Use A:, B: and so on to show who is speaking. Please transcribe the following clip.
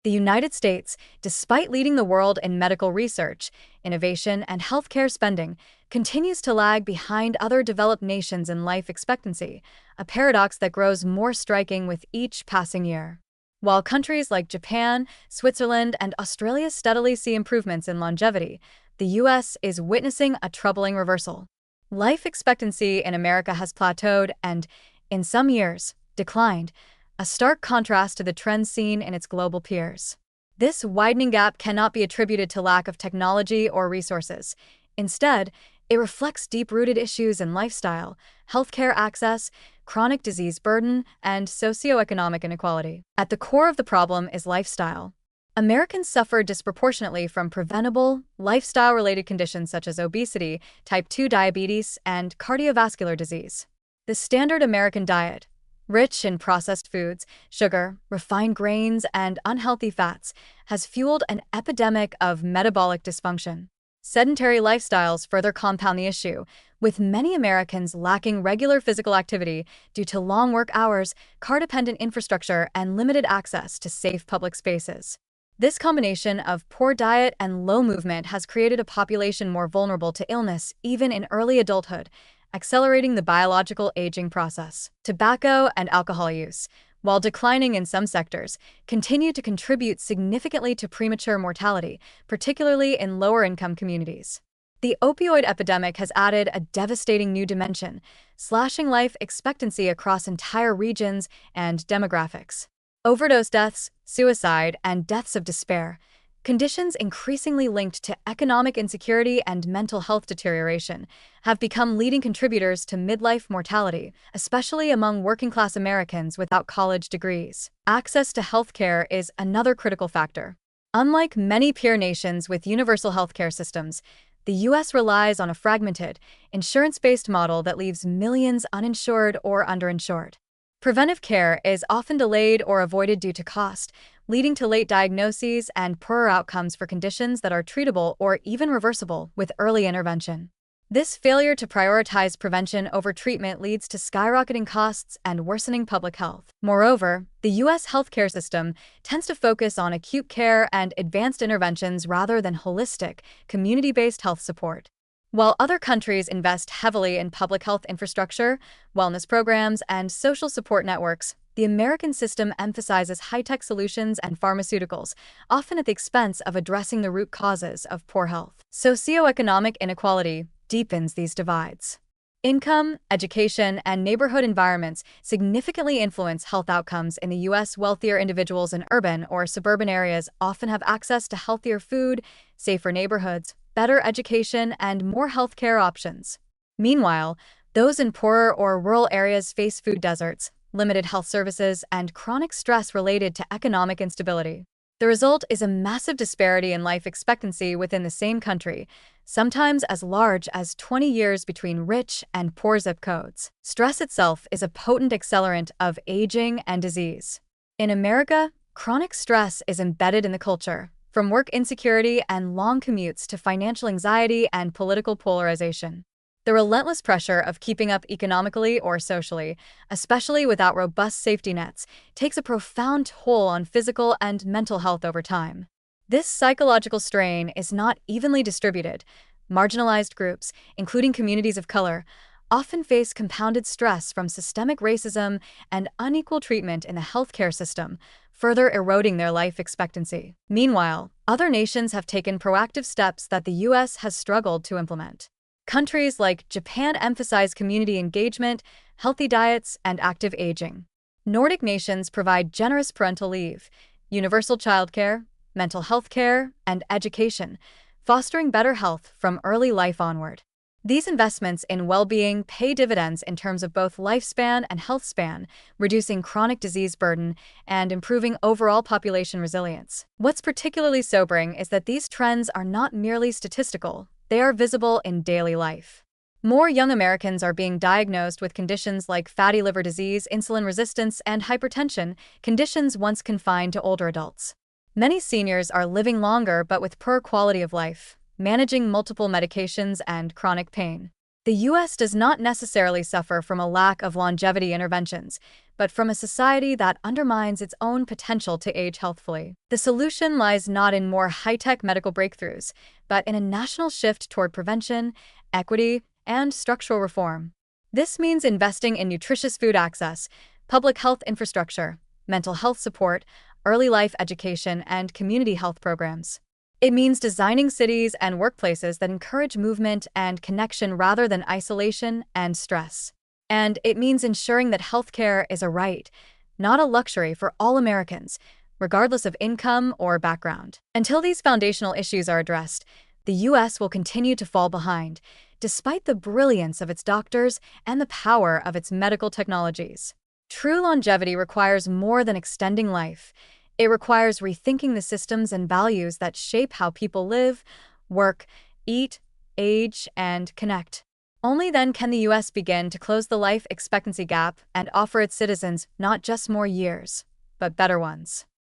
A: The United States, despite leading the world in medical research, innovation, and healthcare spending, continues to lag behind other developed nations in life expectancy, a paradox that grows more striking with each passing year. While countries like Japan, Switzerland, and Australia steadily see improvements in longevity, the U.S. is witnessing a troubling reversal. Life expectancy in America has plateaued and, in some years, declined, a stark contrast to the trends seen in its global peers. This widening gap cannot be attributed to lack of technology or resources. Instead, it reflects deep-rooted issues in lifestyle, healthcare access, chronic disease burden, and socioeconomic inequality. At the core of the problem is lifestyle. Americans suffer disproportionately from preventable, lifestyle-related conditions such as obesity, type 2 diabetes, and cardiovascular disease. The standard American diet, rich in processed foods, sugar, refined grains, and unhealthy fats, has fueled an epidemic of metabolic dysfunction. Sedentary lifestyles further compound the issue, with many Americans lacking regular physical activity due to long work hours, car-dependent infrastructure, and limited access to safe public spaces. This combination of poor diet and low movement has created a population more vulnerable to illness even in early adulthood, accelerating the biological aging process. Tobacco and alcohol use, while declining in some sectors, continue to contribute significantly to premature mortality, particularly in lower-income communities. The opioid epidemic has added a devastating new dimension, slashing life expectancy across entire regions and demographics. Overdose deaths, suicide, and deaths of despair, conditions increasingly linked to economic insecurity and mental health deterioration, have become leading contributors to midlife mortality, especially among working-class Americans without college degrees. Access to healthcare is another critical factor. Unlike many peer nations with universal healthcare systems, the U.S. relies on a fragmented, insurance-based model that leaves millions uninsured or underinsured. Preventive care is often delayed or avoided due to cost, leading to late diagnoses and poorer outcomes for conditions that are treatable or even reversible with early intervention. This failure to prioritize prevention over treatment leads to skyrocketing costs and worsening public health. Moreover, the U.S. healthcare system tends to focus on acute care and advanced interventions rather than holistic, community-based health support. While other countries invest heavily in public health infrastructure, wellness programs, and social support networks, the American system emphasizes high-tech solutions and pharmaceuticals, often at the expense of addressing the root causes of poor health. Socioeconomic inequality deepens these divides. Income, education, and neighborhood environments significantly influence health outcomes in the U.S. Wealthier individuals in urban or suburban areas often have access to healthier food, safer neighborhoods, better education, and more healthcare options. Meanwhile, those in poorer or rural areas face food deserts, limited health services, and chronic stress related to economic instability. The result is a massive disparity in life expectancy within the same country, sometimes as large as 20 years between rich and poor zip codes. Stress itself is a potent accelerant of aging and disease. In America, chronic stress is embedded in the culture, from work insecurity and long commutes to financial anxiety and political polarization. The relentless pressure of keeping up economically or socially, especially without robust safety nets, takes a profound toll on physical and mental health over time. This psychological strain is not evenly distributed. Marginalized groups, including communities of color, often face compounded stress from systemic racism and unequal treatment in the healthcare system, further eroding their life expectancy. Meanwhile, other nations have taken proactive steps that the U.S. has struggled to implement. Countries like Japan emphasize community engagement, healthy diets, and active aging. Nordic nations provide generous parental leave, universal childcare, mental health care, and education, fostering better health from early life onward. These investments in well-being pay dividends in terms of both lifespan and health span, reducing chronic disease burden and improving overall population resilience. What's particularly sobering is that these trends are not merely statistical. They are visible in daily life. More young Americans are being diagnosed with conditions like fatty liver disease, insulin resistance, and hypertension, conditions once confined to older adults. Many seniors are living longer but with poor quality of life, managing multiple medications and chronic pain. The U.S. does not necessarily suffer from a lack of longevity interventions, but from a society that undermines its own potential to age healthfully. The solution lies not in more high-tech medical breakthroughs, but in a national shift toward prevention, equity, and structural reform. This means investing in nutritious food access, public health infrastructure, mental health support, early life education, and community health programs. It means designing cities and workplaces that encourage movement and connection rather than isolation and stress. And it means ensuring that healthcare is a right, not a luxury for all Americans, regardless of income or background. Until these foundational issues are addressed, the U.S. will continue to fall behind, despite the brilliance of its doctors and the power of its medical technologies. True longevity requires more than extending life. It requires rethinking the systems and values that shape how people live, work, eat, age, and connect. Only then can the U.S. begin to close the life expectancy gap and offer its citizens not just more years, but better ones.